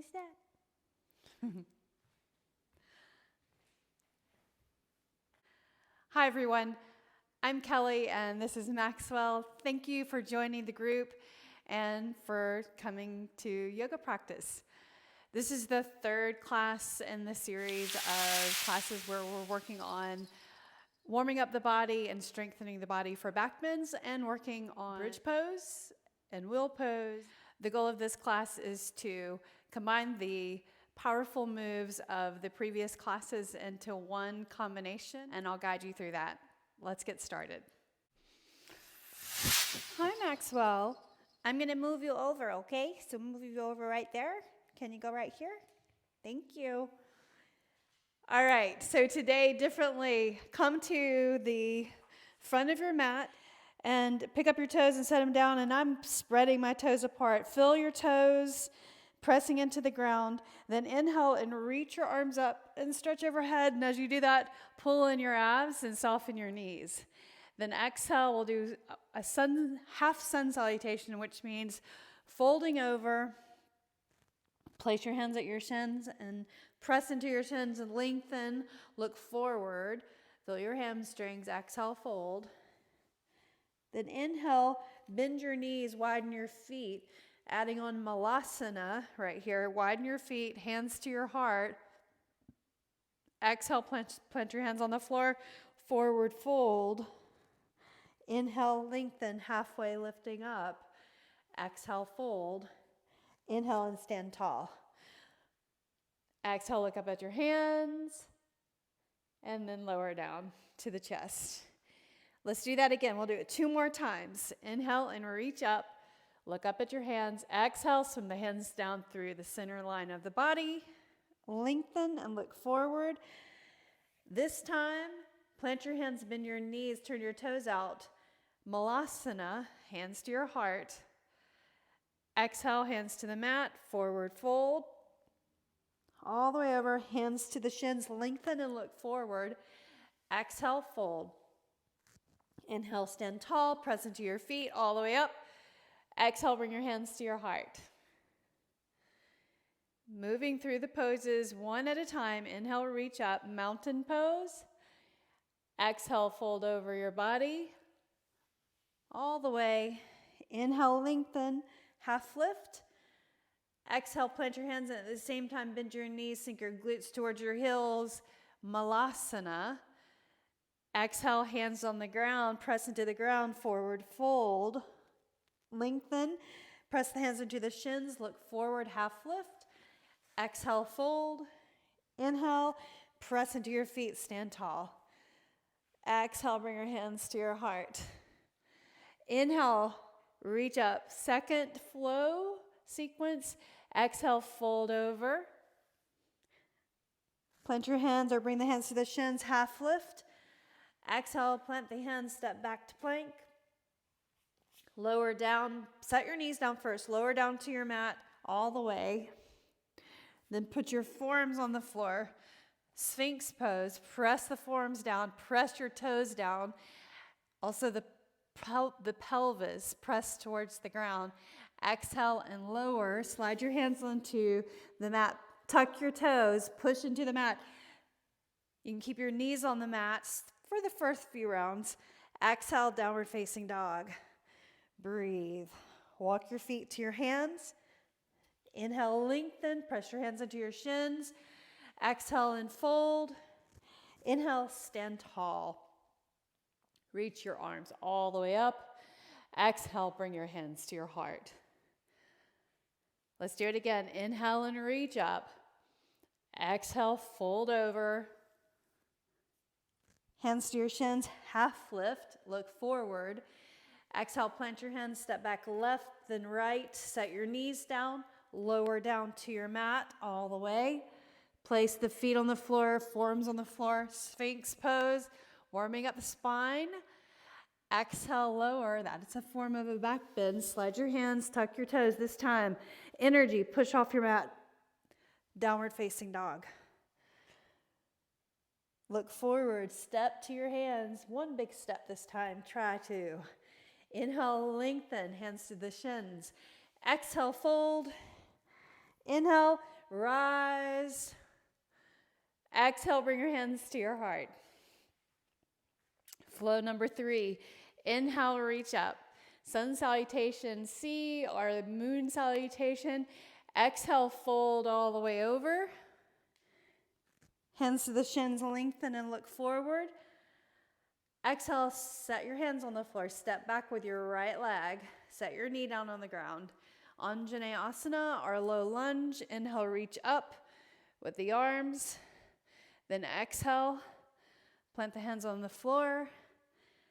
What's that? Hi, everyone. I'm Kellie, and this is Maxwell. Thank you for joining the group and for coming to yoga practice. This is the third class in the series of classes where we're working on warming up the body and strengthening the body for back bends and working on bridge pose and wheel pose. The goal of this class is to combine the powerful moves of the previous classes into one combination, and I'll guide you through that. Let's get started. Hi, Maxwell. I'm going to move you over, okay? So move you over right there. Can you go right here? Thank you. All right, so today, differently, come to the front of your mat and pick up your toes and set them down, and I'm spreading my toes apart. Feel your toes pressing into the ground. Then inhale and reach your arms up and stretch overhead. And as you do that, pull in your abs and soften your knees. Then exhale, we'll do a half sun salutation, which means folding over. Place your hands at your shins and press into your shins and lengthen. Look forward. Feel your hamstrings. Exhale, fold. Then inhale, bend your knees, widen your feet. Adding on Malasana right here. Widen your feet, hands to your heart. Exhale, plant your hands on the floor. Forward fold. Inhale, lengthen, halfway lifting up. Exhale, fold. Inhale and stand tall. Exhale, look up at your hands. And then lower down to the chest. Let's do that again. We'll do it 2 more times. Inhale and reach up. Look up at your hands. Exhale, swim the hands down through the center line of the body. Lengthen and look forward. This time, plant your hands, bend your knees, turn your toes out. Malasana, hands to your heart. Exhale, hands to the mat, forward fold. All the way over, hands to the shins, lengthen and look forward. Exhale, fold. Inhale, stand tall, press into your feet all the way up. Exhale, bring your hands to your heart. Moving through the poses one at a time. Inhale, reach up, mountain pose. Exhale, fold over your body. All the way. Inhale, lengthen, half lift. Exhale, plant your hands, and at the same time, bend your knees, sink your glutes towards your heels. Malasana. Exhale, hands on the ground, press into the ground, forward fold. Lengthen, press the hands into the shins, look forward, half lift. Exhale, fold. Inhale, press into your feet, stand tall. Exhale, bring your hands to your heart. Inhale, reach up. Second flow sequence. Exhale, fold over. Plant your hands or bring the hands to the shins, half lift. Exhale, plant the hands, step back to plank. Lower down, set your knees down first. Lower down to your mat all the way. Then put your forearms on the floor. Sphinx pose. Press the forearms down. Press your toes down. Also the pelvis press towards the ground. Exhale and lower. Slide your hands onto the mat. Tuck your toes. Push into the mat. You can keep your knees on the mat for the first few rounds. Exhale, downward facing dog. Breathe. Walk your feet to your hands. Inhale, lengthen. Press your hands into your shins. Exhale and fold. Inhale, stand tall. Reach your arms all the way up. Exhale, bring your hands to your heart. Let's do it again. Inhale and reach up. Exhale, fold over. Hands to your shins, half lift. Look forward. Exhale, plant your hands, step back left, then right. Set your knees down, lower down to your mat all the way. Place the feet on the floor, forearms on the floor, Sphinx pose, warming up the spine. Exhale, lower. That is a form of a back bend. Slide your hands, tuck your toes. This time, energy, push off your mat. Downward facing dog. Look forward, step to your hands. One big step this time. Try to. Inhale, lengthen, hands to the shins. Exhale, fold. Inhale, rise. Exhale, bring your hands to your heart. Flow number 3. Inhale, reach up. Sun salutation C or moon salutation. Exhale, fold all the way over. Hands to the shins, lengthen and look forward. Exhale, set your hands on the floor. Step back with your right leg. Set your knee down on the ground. Anjaneyasana or low lunge. Inhale, reach up with the arms. Then exhale, plant the hands on the floor.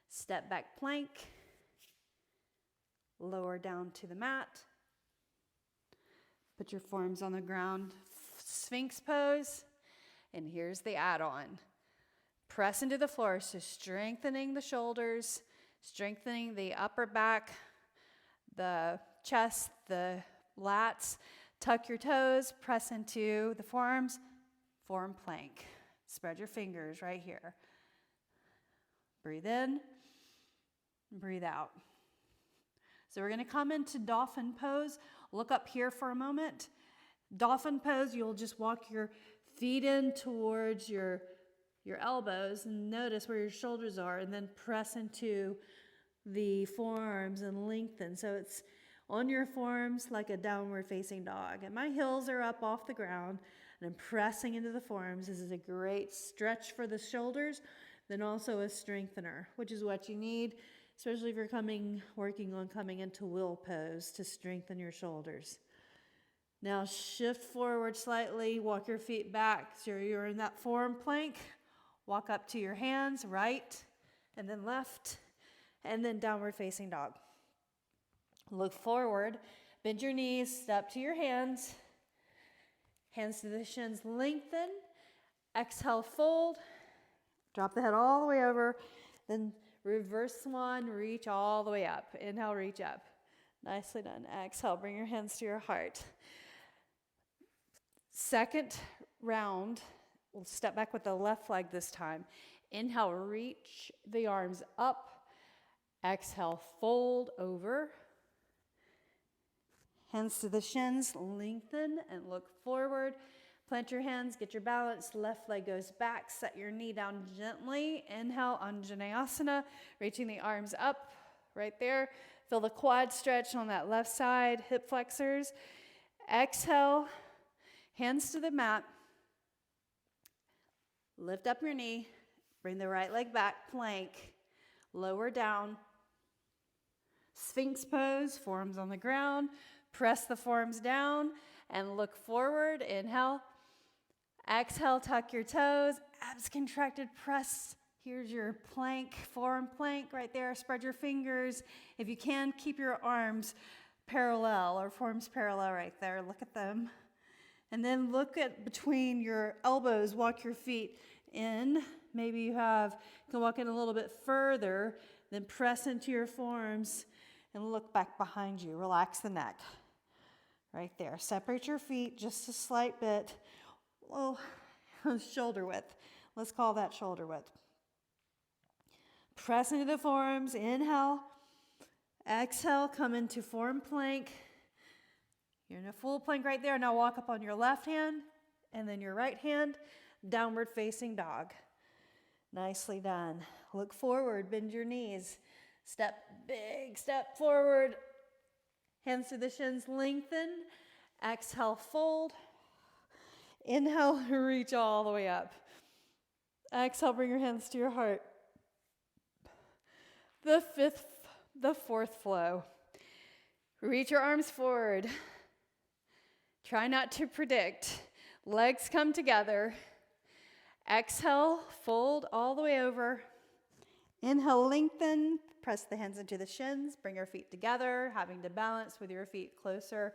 Step back plank. Lower down to the mat. Put your forearms on the ground. Sphinx pose. And here's the add-on. Press into the floor, so strengthening the shoulders, strengthening the upper back, the chest, the lats. Tuck your toes, press into the forearms, forearm plank. Spread your fingers right here. Breathe in, breathe out. So we're going to come into Dolphin pose. Look up here for a moment. Dolphin pose, you'll just walk your feet in towards your elbows and notice where your shoulders are, and then press into the forearms and lengthen. So it's on your forearms like a downward facing dog. And my heels are up off the ground and I'm pressing into the forearms. This is a great stretch for the shoulders, then also a strengthener, which is what you need, especially if you're working on coming into will pose to strengthen your shoulders. Now shift forward slightly, walk your feet back so you're in that forearm plank. Walk up to your hands, right, and then left, and then downward facing dog. Look forward, bend your knees, step to your hands. Hands to the shins, lengthen. Exhale, fold. Drop the head all the way over. Then reverse swan, reach all the way up. Inhale, reach up. Nicely done. Exhale, bring your hands to your heart. Second round, we'll step back with the left leg this time. Inhale, reach the arms up. Exhale, fold over. Hands to the shins, lengthen and look forward. Plant your hands, get your balance. Left leg goes back. Set your knee down gently. Inhale, Anjaneyasana, reaching the arms up right there. Feel the quad stretch on that left side, hip flexors. Exhale, hands to the mat. Lift up your knee. Bring the right leg back, plank. Lower down. Sphinx pose, forearms on the ground. Press the forearms down and look forward. Inhale. Exhale, tuck your toes. Abs contracted, press. Here's your plank, forearm plank right there. Spread your fingers. If you can, keep your arms parallel or forearms parallel right there. Look at them. And then look at between your elbows. Walk your feet in. Maybe you can walk in a little bit further. Then press into your forearms and look back behind you. Relax the neck. Right there. Separate your feet just a slight bit. Well, shoulder width. Let's call that shoulder width. Press into the forearms. Inhale. Exhale. Come into forearm plank. You're in a full plank right there. Now walk up on your left hand and then your right hand. Downward facing dog. Nicely done. Look forward. Bend your knees. Big step forward. Hands to the shins, lengthen. Exhale, fold. Inhale, reach all the way up. Exhale, bring your hands to your heart. The fourth flow. Reach your arms forward. Try not to predict. Legs come together. Exhale, fold all the way over. Inhale, lengthen. Press the hands into the shins. Bring your feet together, having to balance with your feet closer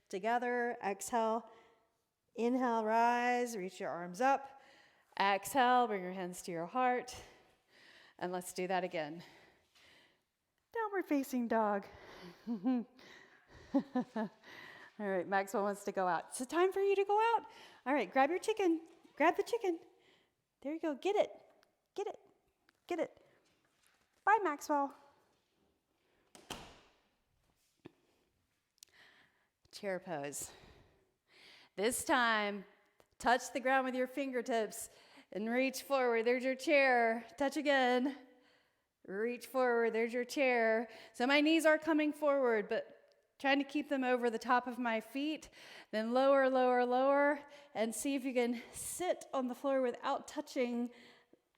together. Exhale. Inhale, rise. Reach your arms up. Exhale, bring your hands to your heart. And let's do that again. Downward facing dog. All right, Maxwell wants to go out. It's time for you to go out. All right, grab your chicken. Grab the chicken. There you go. Get it. Get it. Get it. Bye, Maxwell. Chair pose. This time, touch the ground with your fingertips and reach forward. There's your chair. Touch again. Reach forward. There's your chair. So my knees are coming forward, but trying to keep them over the top of my feet. Then lower, lower, lower, and see if you can sit on the floor without touching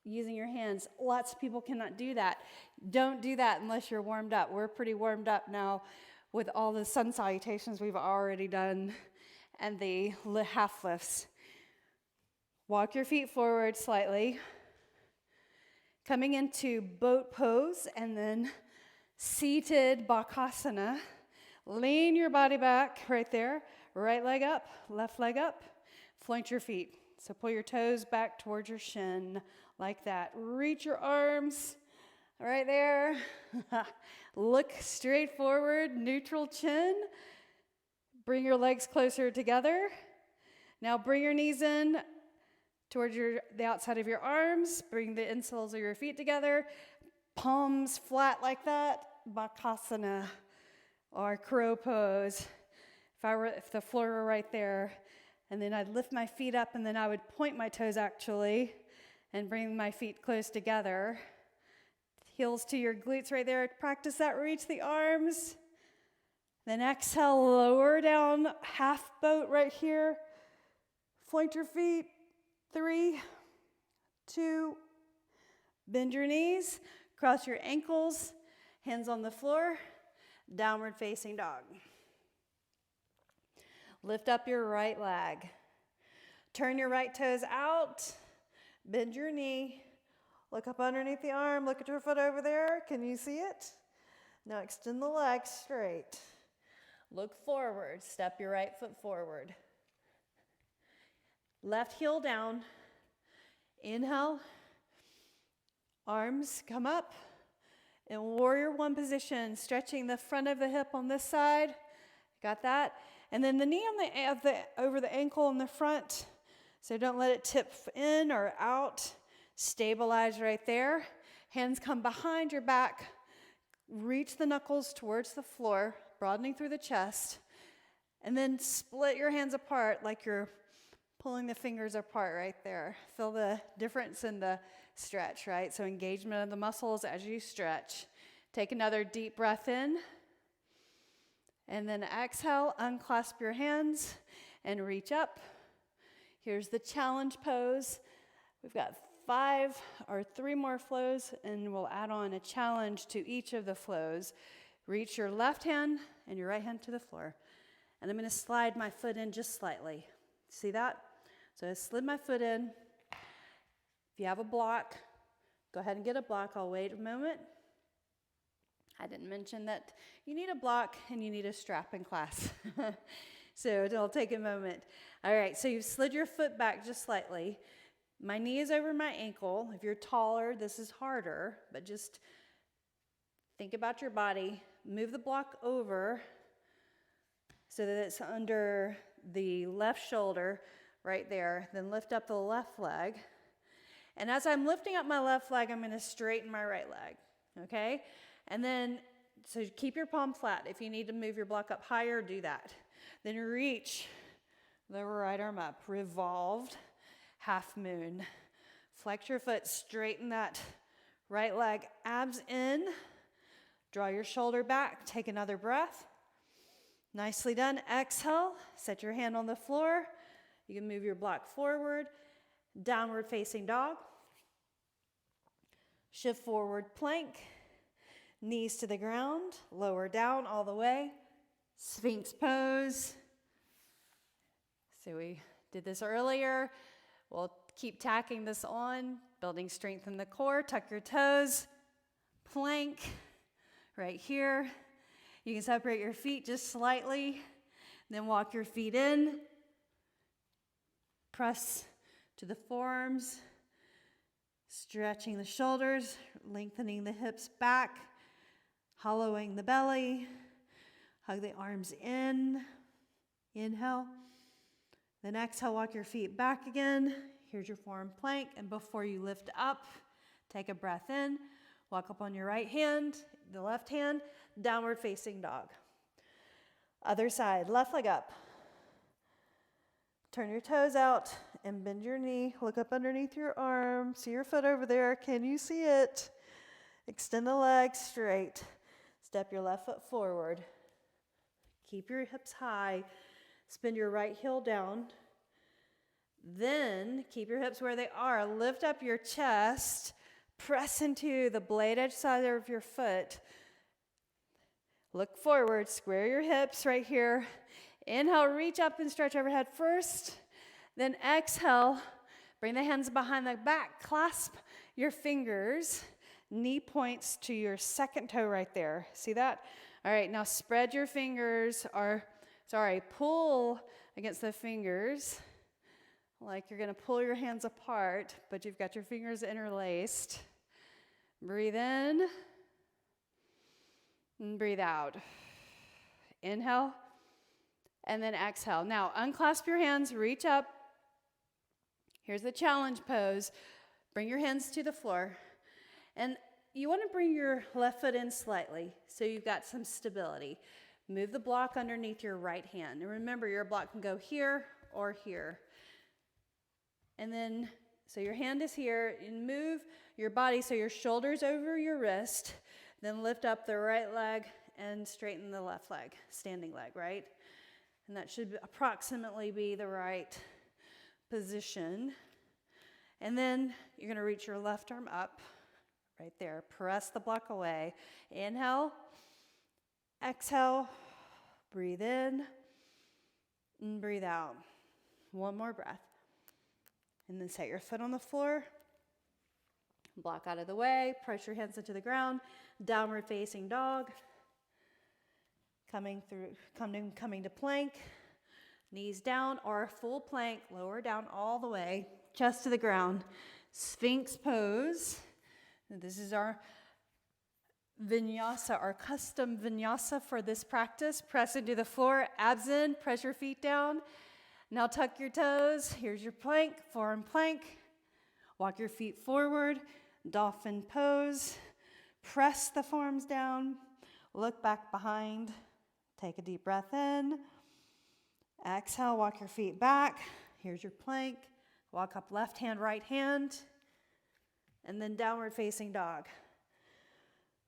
using your hands. Lots of people cannot do that. Don't do that unless you're warmed up. We're pretty warmed up now with all the sun salutations we've already done and the half lifts. Walk your feet forward slightly. Coming into boat pose and then seated Bakasana. Lean your body back right there. Right leg up, left leg up. Flank your feet. So pull your toes back towards your shin like that. Reach your arms right there. Look straight forward, neutral chin. Bring your legs closer together. Now bring your knees in towards the outside of your arms. Bring the insoles of your feet together. Palms flat like that. Bakasana or crow pose. If the floor were right there, and then I'd lift my feet up, and then I would point my toes actually, and bring my feet close together. Heels to your glutes right there. Practice that. Reach the arms. Then exhale, lower down, half boat right here. Flank your feet. 3, 2, bend your knees, cross your ankles, hands on the floor, downward facing dog. Lift up your right leg. Turn your right toes out, bend your knee, look up underneath the arm, look at your foot over there. Can you see it? Now extend the leg straight. Look forward, step your right foot forward. Left heel down. Inhale. Arms come up. In warrior one position, stretching the front of the hip on this side. Got that? And then the knee on over the ankle in the front. So don't let it tip in or out. Stabilize right there. Hands come behind your back. Reach the knuckles towards the floor, broadening through the chest. And then split your hands apart like you're pulling the fingers apart right there. Feel the difference in the stretch, right? So engagement of the muscles as you stretch. Take another deep breath in. And then exhale, unclasp your hands and reach up. Here's the challenge pose. We've got 5 or 3 more flows, and we'll add on a challenge to each of the flows. Reach your left hand and your right hand to the floor. And I'm going to slide my foot in just slightly. See that? So I slid my foot in. If you have a block, go ahead and get a block. I'll wait a moment. I didn't mention that you need a block and you need a strap in class. So it'll take a moment. All right, so you've slid your foot back just slightly. My knee is over my ankle. If you're taller, this is harder, but just think about your body. Move the block over so that it's under the left shoulder right there. Then lift up the left leg. And as I'm lifting up my left leg, I'm going to straighten my right leg, okay? And then, so keep your palm flat. If you need to move your block up higher, do that. Then reach the right arm up. Revolved, half moon. Flex your foot, straighten that right leg, abs in. Draw your shoulder back, take another breath. Nicely done. Exhale, set your hand on the floor. You can move your block forward. Downward facing dog. Shift forward plank. Knees to the ground. Lower down all the way. Sphinx pose. So we did this earlier. We'll keep tacking this on. Building strength in the core. Tuck your toes. Plank. Right here. You can separate your feet just slightly. Then walk your feet in. Press to the forearms. Stretching the shoulders. Lengthening the hips back. Hollowing the belly. Hug the arms in. Inhale. Then exhale, walk your feet back again. Here's your forearm plank. And before you lift up, take a breath in. Walk up on your right hand, the left hand, downward facing dog. Other side, left leg up. Turn your toes out and bend your knee. Look up underneath your arm. See your foot over there. Can you see it? Extend the leg straight. Step your left foot forward. Keep your hips high. Spin your right heel down. Then keep your hips where they are. Lift up your chest. Press into the blade edge side of your foot. Look forward. Square your hips right here. Inhale, reach up and stretch overhead first. Then exhale, bring the hands behind the back. Clasp your fingers. Knee points to your second toe right there. See that? All right, now spread your fingers, pull against the fingers like you're going to pull your hands apart, but you've got your fingers interlaced. Breathe in and breathe out. Inhale and then exhale. Now unclasp your hands, reach up. Here's the challenge pose. Bring your hands to the floor. And you want to bring your left foot in slightly so you've got some stability. Move the block underneath your right hand. And remember, your block can go here or here. And then, so your hand is here, and move your body so your shoulder's over your wrist. Then lift up the right leg and straighten the left leg, standing leg, right? And that should approximately be the right position. And then you're going to reach your left arm up. Right there. Press the block away. Inhale. Exhale. Breathe in. And breathe out. One more breath. And then set your foot on the floor. Block out of the way. Press your hands into the ground. Downward facing dog. Coming to plank. Knees down or full plank. Lower down all the way. Chest to the ground. Sphinx pose. This is our vinyasa, our custom vinyasa for this practice. Press into the floor, abs in, press your feet down. Now tuck your toes. Here's your plank, forearm plank. Walk your feet forward, dolphin pose. Press the forearms down. Look back behind. Take a deep breath in. Exhale, walk your feet back. Here's your plank. Walk up left hand, right hand. And then downward facing dog.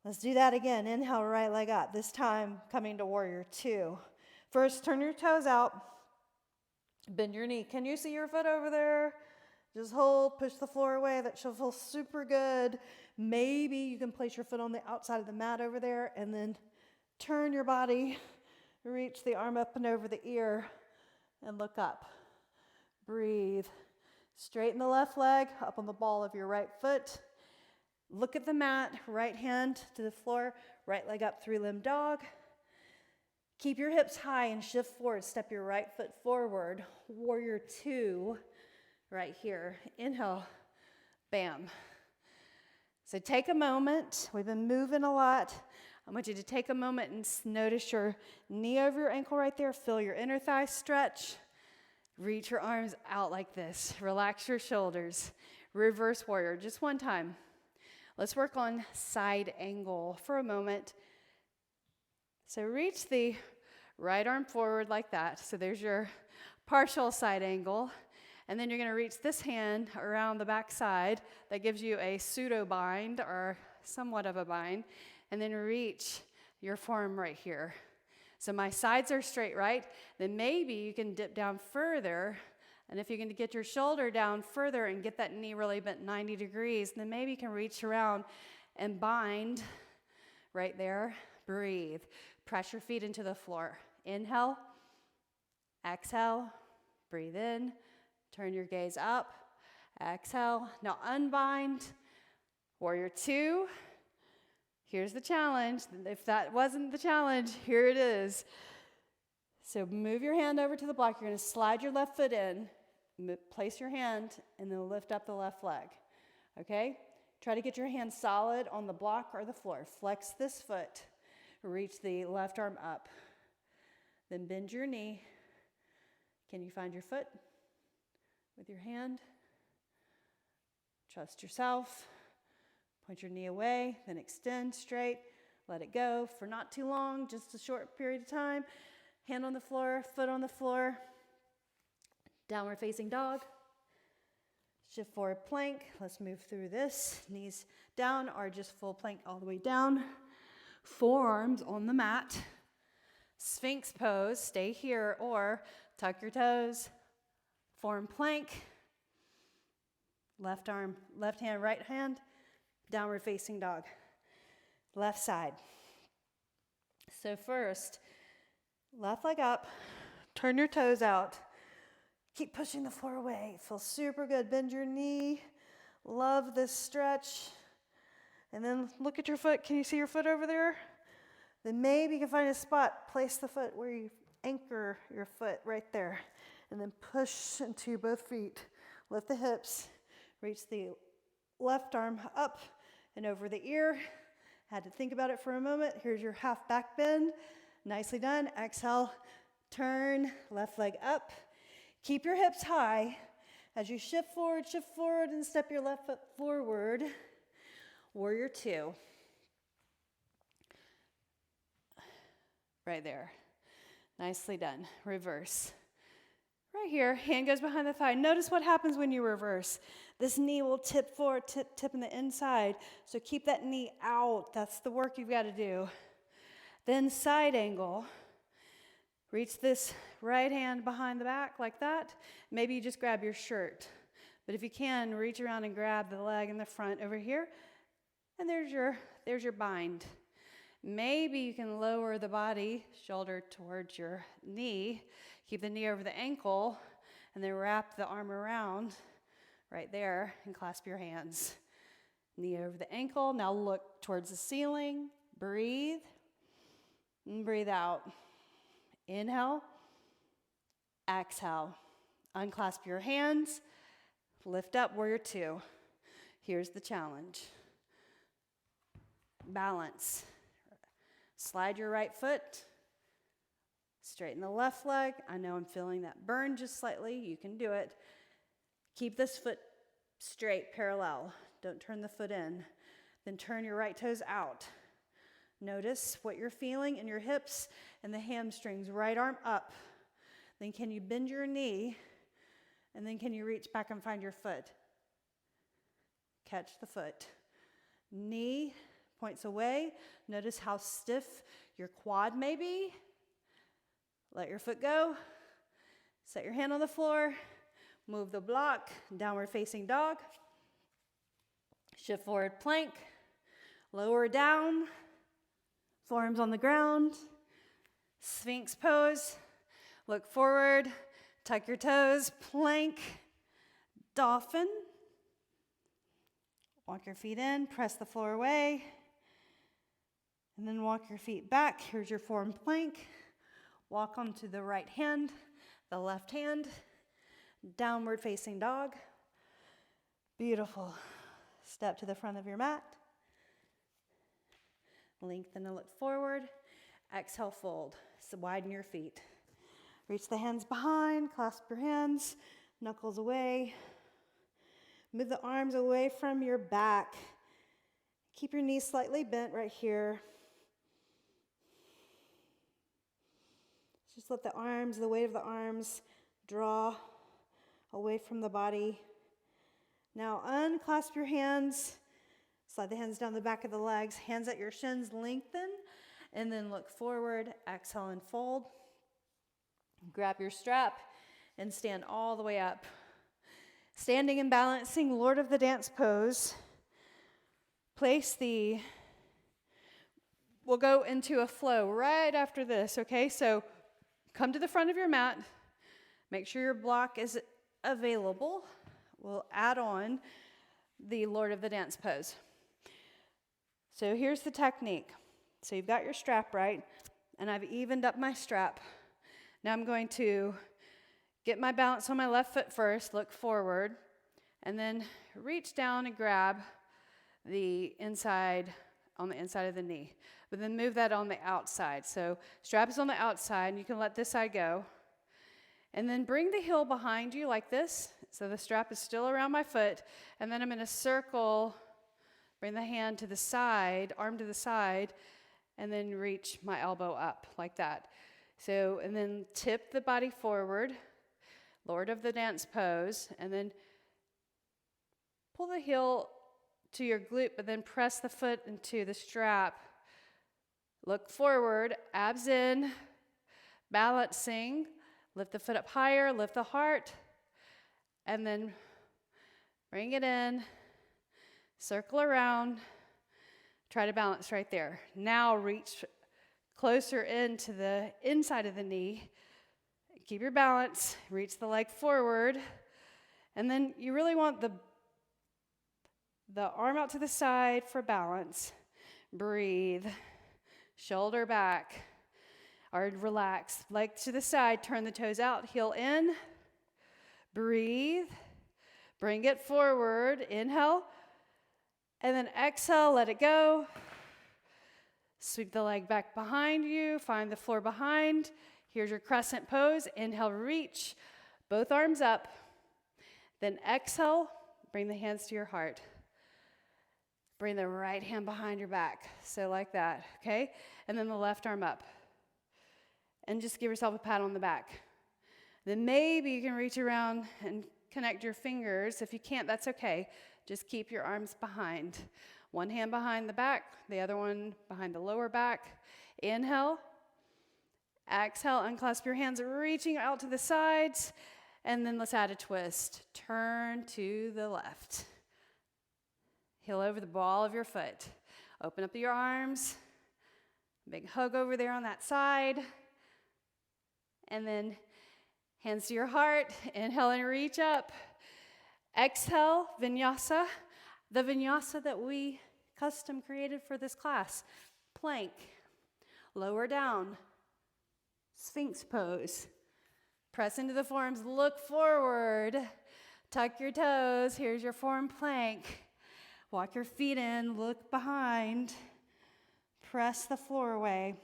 Let's do that again. Inhale, right leg up. This time coming to warrior two. First, turn your toes out. Bend your knee. Can you see your foot over there? Just hold, push the floor away. That should feel super good. Maybe you can place your foot on the outside of the mat over there and then turn your body. Reach the arm up and over the ear and look up. Breathe. Straighten the left leg up on the ball of your right foot. Look at the mat, right hand to the floor, right leg up, three-limb dog. Keep your hips high and shift forward. Step your right foot forward. Warrior two, right here. Inhale, bam. So take a moment. We've been moving a lot. I want you to take a moment and notice your knee over your ankle right there. Feel your inner thigh stretch. Reach your arms out like this. Relax your shoulders. Reverse warrior, just one time. Let's work on side angle for a moment. So reach the right arm forward like that. So there's your partial side angle. And then you're going to reach this hand around the back side. That gives you a pseudo bind or somewhat of a bind. And then reach your forearm right here. So my sides are straight, right? Then maybe you can dip down further. And if you can get your shoulder down further and get that knee really bent 90 degrees, then maybe you can reach around and bind right there. Breathe. Press your feet into the floor. Inhale. Exhale. Breathe in. Turn your gaze up. Exhale. Now unbind. Warrior two. Here's the challenge. If that wasn't the challenge, here it is. So move your hand over to the block. You're going to slide your left foot in, place your hand, and then lift up the left leg. Okay? Try to get your hand solid on the block or the floor. Flex this foot. Reach the left arm up. Then bend your knee. Can you find your foot with your hand? Trust yourself. Point your knee away, then extend straight. Let it go for not too long, just a short period of time. Hand on the floor, foot on the floor. Downward facing dog. Shift forward plank. Let's move through this. Knees down or just full plank all the way down. Forearms on the mat. Sphinx pose. Stay here or tuck your toes. Form plank. Left arm, left hand, right hand. Downward facing dog. Left side. So first, left leg up. Turn your toes out. Keep pushing the floor away. It feels super good. Bend your knee. Love this stretch. And then look at your foot. Can you see your foot over there? Then maybe you can find a spot. Place the foot where you anchor your foot right there. And then push into both feet. Lift the hips. Reach the left arm up and over the ear. Had to think about it for a moment. Here's your half back bend. Nicely done. Exhale. Turn. Left leg up. Keep your hips high as you shift forward, and step your left foot forward. Warrior two. Right there. Nicely done. Reverse. Right here, hand goes behind the thigh. Notice what happens when you reverse. This knee will tip forward, tip in the inside. So keep that knee out. That's the work you've got to do. Then side angle. Reach this right hand behind the back like that. Maybe you just grab your shirt. But if you can, reach around and grab the leg in the front over here. And there's your bind. Maybe you can lower the body, shoulder towards your knee. Keep the knee over the ankle. And then wrap the arm around right there and clasp your hands. Knee over the ankle. Now look towards the ceiling. Breathe. And breathe out. Inhale, exhale, unclasp your hands, lift up, warrior two. Here's the challenge. Balance. Slide your right foot, straighten the left leg. I know I'm feeling that burn just slightly. You can do it. Keep this foot straight, parallel. Don't turn the foot in. Then turn your right toes out. Notice what you're feeling in your hips and the hamstrings. Right arm up. Then can you bend your knee? And then can you reach back and find your foot? Catch the foot. Knee points away. Notice how stiff your quad may be. Let your foot go. Set your hand on the floor. Move the block. Downward facing dog. Shift forward plank. Lower down. Forearms on the ground. Sphinx pose. Look forward. Tuck your toes. Plank. Dolphin. Walk your feet in. Press the floor away. And then walk your feet back. Here's your form plank. Walk onto the right hand. The left hand. Downward facing dog. Beautiful. Step to the front of your mat. Lengthen and look forward. Exhale, fold. So widen your feet. Reach the hands behind. Clasp your hands. Knuckles away. Move the arms away from your back. Keep your knees slightly bent right here. Just let the arms, the weight of the arms, draw away from the body. Now unclasp your hands. Slide the hands down the back of the legs. Hands at your shins, lengthen. And then look forward. Exhale and fold. Grab your strap and stand all the way up. Standing and balancing, Lord of the Dance pose. We'll go into a flow right after this, okay? So come to the front of your mat. Make sure your block is available. We'll add on the Lord of the Dance pose. So here's the technique. So you've got your strap right, and I've evened up my strap. Now I'm going to get my balance on my left foot first, look forward, and then reach down and grab the inside, on the inside of the knee. But then move that on the outside. So strap is on the outside, and you can let this side go. And then bring the heel behind you like this. So the strap is still around my foot. And then I'm going to circle, bring the hand to the side, arm to the side, and then reach my elbow up like that. So, and then tip the body forward. Lord of the Dance pose, and then pull the heel to your glute, but then press the foot into the strap. Look forward, abs in, balancing. Lift the foot up higher, lift the heart, and then bring it in, circle around, try to balance right there. Now reach closer into the inside of the knee. Keep your balance, reach the leg forward, and then you really want the arm out to the side for balance. Breathe, shoulder back, or relax. Leg to the side, turn the toes out, heel in. Breathe, bring it forward, inhale, and then exhale, let it go. Sweep the leg back behind you, find the floor behind. Here's your crescent pose. Inhale, reach, both arms up. Then exhale, bring the hands to your heart. Bring the right hand behind your back, so like that, okay? And then the left arm up. And just give yourself a pat on the back. Then maybe you can reach around and connect your fingers. If you can't, that's okay. Just keep your arms behind. One hand behind the back, the other one behind the lower back. Inhale. Exhale, unclasp your hands, reaching out to the sides. And then let's add a twist. Turn to the left. Heel over the ball of your foot. Open up your arms. Big hug over there on that side. And then hands to your heart. Inhale and reach up. Exhale, vinyasa. The vinyasa that we custom created for this class. Plank. Lower down. Sphinx pose. Press into the forearms. Look forward. Tuck your toes. Here's your form plank. Walk your feet in. Look behind. Press the floor away.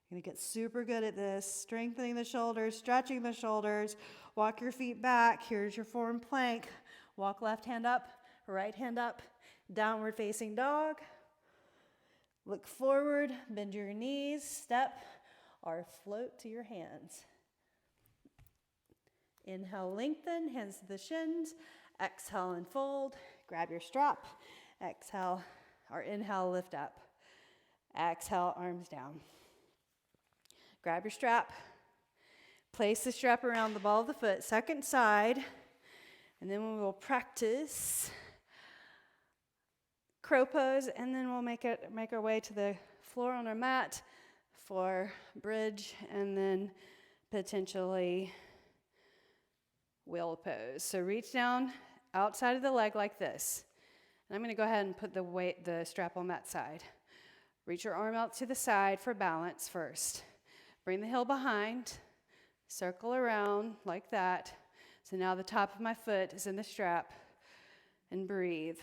You're going to get super good at this. Strengthening the shoulders, stretching the shoulders. Walk your feet back. Here's your form plank. Walk left hand up, right hand up. Downward facing dog. Look forward, bend your knees, step, or float to your hands. Inhale, lengthen, hands to the shins. Exhale and fold. Grab your strap. Exhale, or inhale, lift up. Exhale, arms down. Grab your strap. Place the strap around the ball of the foot, second side. And then we will practice crow pose, and then we'll make our way to the floor on our mat for bridge, and then potentially wheel pose. So reach down outside of the leg like this. And I'm going to go ahead and put the strap on that side. Reach your arm out to the side for balance first. Bring the heel behind, circle around like that. So now the top of my foot is in the strap, and breathe.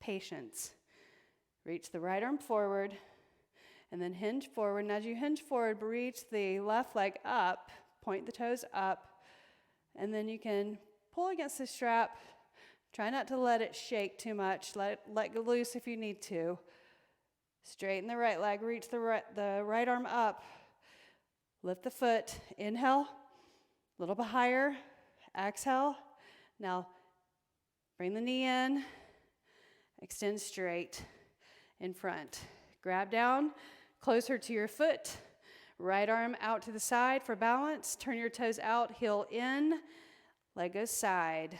Patience. Reach the right arm forward, and then hinge forward. And as you hinge forward, reach the left leg up, point the toes up, and then you can pull against the strap. Try not to let it shake too much. Let go loose if you need to. Straighten the right leg, reach the right arm up. Lift the foot, inhale, a little bit higher, exhale. Now, bring the knee in, extend straight in front. Grab down, closer to your foot, right arm out to the side for balance. Turn your toes out, heel in, leg goes side.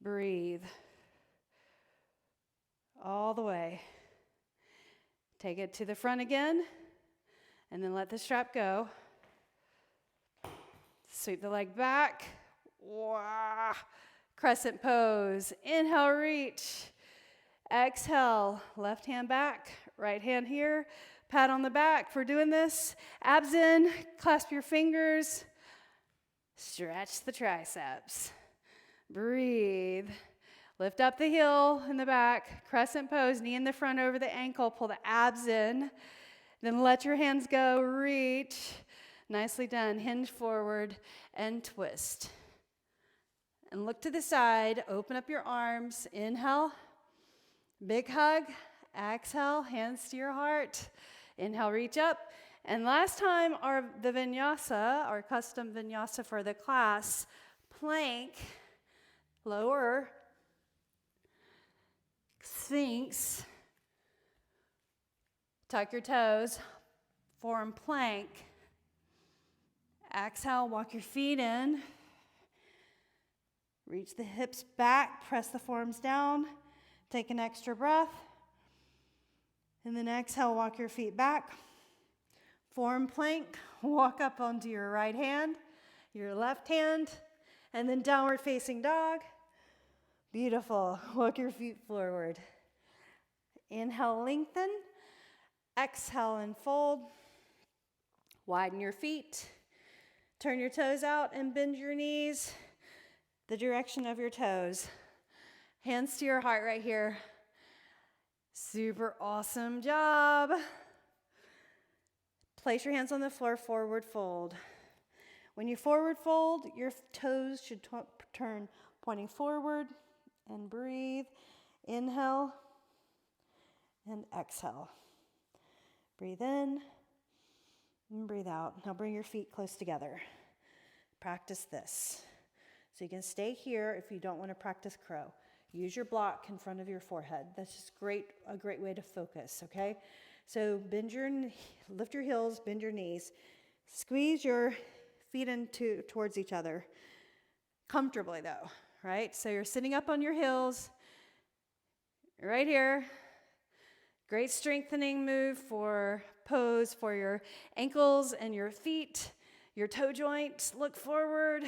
Breathe. All the way. Take it to the front again. And then let the strap go. Sweep the leg back. Wah. Crescent pose. Inhale, reach. Exhale, left hand back, right hand here. Pat on the back for doing this. Abs in, clasp your fingers. Stretch the triceps. Breathe. Lift up the heel in the back. Crescent pose, knee in the front over the ankle. Pull the abs in. Then let your hands go, reach. Nicely done. Hinge forward and twist. And look to the side. Open up your arms. Inhale. Big hug. Exhale. Hands to your heart. Inhale, reach up. And last time, the vinyasa, our custom vinyasa for the class, plank, lower, sphinx, tuck your toes, form plank. Exhale, walk your feet in. Reach the hips back, press the forearms down. Take an extra breath. And then exhale, walk your feet back. Form plank, walk up onto your right hand, your left hand, and then downward facing dog. Beautiful. Walk your feet forward. Inhale, lengthen. Exhale, and fold. Widen your feet. Turn your toes out and bend your knees the direction of your toes. Hands to your heart right here. Super awesome job. Place your hands on the floor, forward fold. When you forward fold, your toes should turn pointing forward, and breathe. Inhale and exhale. Breathe in and breathe out. Now bring your feet close together. Practice this. So you can stay here if you don't want to practice crow. Use your block in front of your forehead. That's just a great way to focus, okay? So lift your heels, bend your knees. Squeeze your feet towards each other. Comfortably though, right? So you're sitting up on your heels, right here. Great strengthening move for pose for your ankles and your feet, your toe joints. Look forward,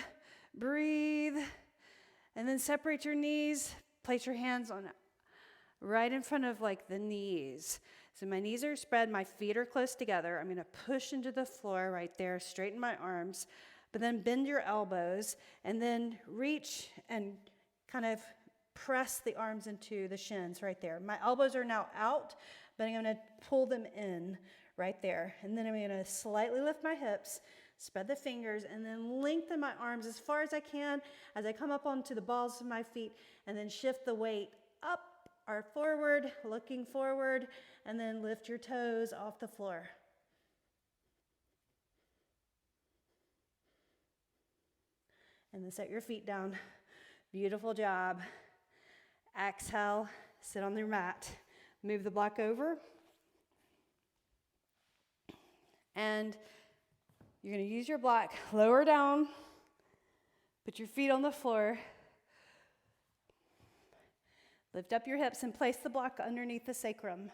breathe, and then separate your knees. Place your hands on right in front of like the knees. So my knees are spread, my feet are close together. I'm going to push into the floor right there, straighten my arms, but then bend your elbows and then reach and kind of press the arms into the shins right there. My elbows are now out, but I'm going to pull them in right there. And then I'm going to slightly lift my hips, spread the fingers, and then lengthen my arms as far as I can as I come up onto the balls of my feet, and then shift the weight up or forward, looking forward, and then lift your toes off the floor. And then set your feet down. Beautiful job. Exhale, sit on your mat. Move the block over. And you're going to use your block, lower down, put your feet on the floor, lift up your hips and place the block underneath the sacrum.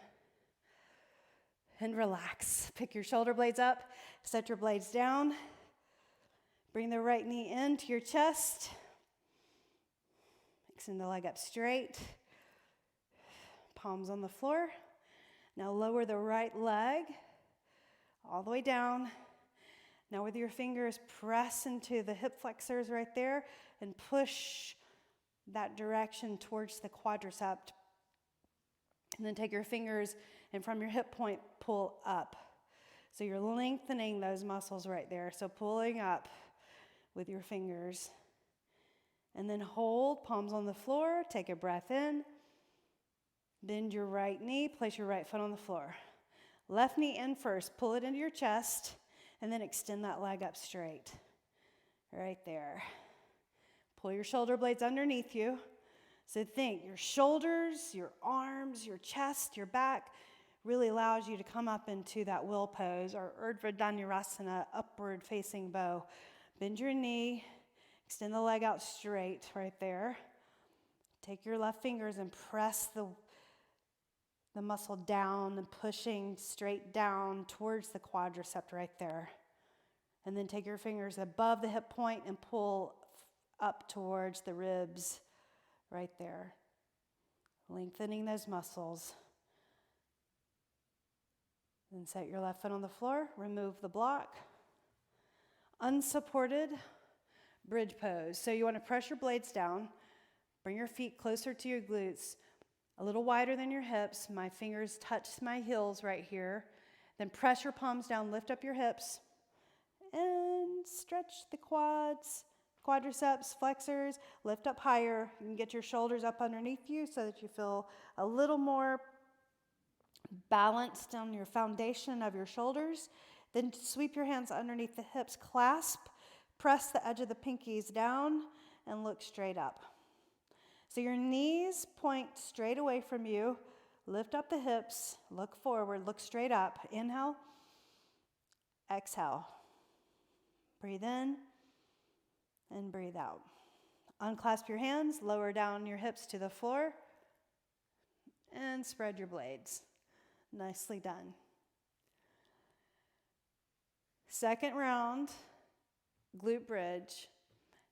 And relax. Pick your shoulder blades up, set your blades down, bring the right knee into your chest, extend the leg up straight, palms on the floor. Now lower the right leg all the way down. Now with your fingers, press into the hip flexors right there and push that direction towards the quadricep. And then take your fingers and from your hip point, pull up. So you're lengthening those muscles right there. So pulling up with your fingers. And then hold, palms on the floor, take a breath in. Bend your right knee, place your right foot on the floor. Left knee in first, pull it into your chest. And then extend that leg up straight. Right there. Pull your shoulder blades underneath you. So think your shoulders, your arms, your chest, your back really allows you to come up into that will pose or Urdhva Dhanurasana, upward facing bow. Bend your knee, extend the leg out straight right there. Take your left fingers and press the muscle down and pushing straight down towards the quadricep right there. And then take your fingers above the hip point and pull up towards the ribs right there. Lengthening those muscles. Then set your left foot on the floor, remove the block. Unsupported bridge pose. So you want to press your blades down, bring your feet closer to your glutes, a little wider than your hips. My fingers touch my heels right here. Then press your palms down, lift up your hips, and stretch the quads, quadriceps, flexors, lift up higher. You can get your shoulders up underneath you so that you feel a little more balanced on your foundation of your shoulders. Then sweep your hands underneath the hips, clasp, press the edge of the pinkies down, and look straight up. So your knees point straight away from you. Lift up the hips, look forward, look straight up. Inhale, exhale. Breathe in and breathe out. Unclasp your hands, lower down your hips to the floor, and spread your blades. Nicely done. Second round, glute bridge.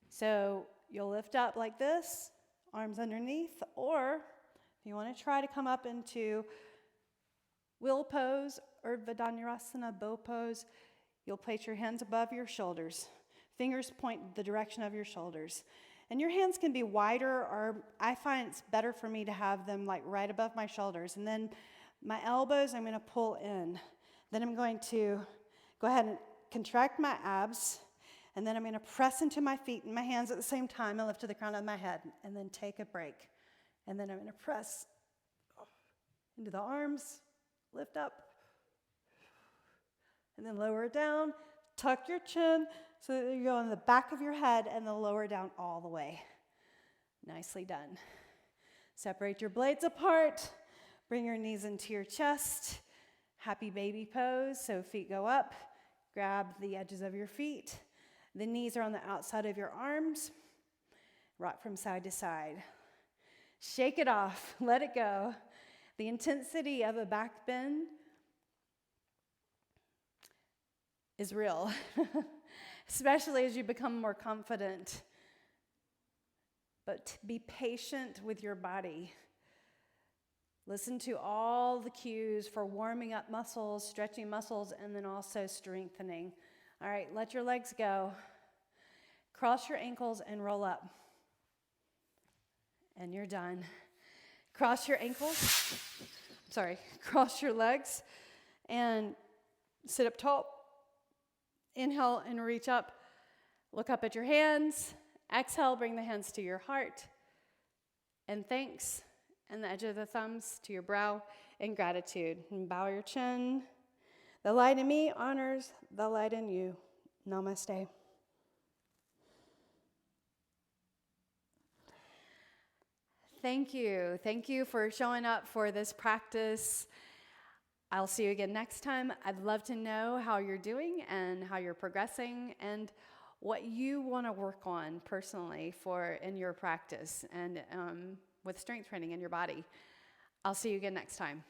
So you'll lift up like this, arms underneath, or if you want to try to come up into wheel pose, Urdhva Dhanurasana, bow pose, you'll place your hands above your shoulders. Fingers point the direction of your shoulders. And your hands can be wider, or I find it's better for me to have them like right above my shoulders. And then my elbows, I'm going to pull in. Then I'm going to go ahead and contract my abs. And then I'm going to press into my feet and my hands at the same time and lift to the crown of my head. And then take a break. And then I'm going to press into the arms, lift up. And then lower it down. Tuck your chin so that you go in the back of your head and then lower down all the way. Nicely done. Separate your blades apart. Bring your knees into your chest. Happy baby pose. So feet go up. Grab the edges of your feet. The knees are on the outside of your arms. Rock from side to side. Shake it off. Let it go. The intensity of a back bend is real, especially as you become more confident. But be patient with your body. Listen to all the cues for warming up muscles, stretching muscles, and then also strengthening. All right, let your legs go. Cross your ankles and roll up. And you're done. Cross your ankles. Cross your legs and sit up tall. Inhale and reach up. Look up at your hands. Exhale, bring the hands to your heart. And thanks. And the edge of the thumbs to your brow in gratitude. And bow your chin. The light in me honors the light in you. Namaste. Thank you. Thank you for showing up for this practice. I'll see you again next time. I'd love to know how you're doing and how you're progressing and what you want to work on personally in your practice and with strength training in your body. I'll see you again next time.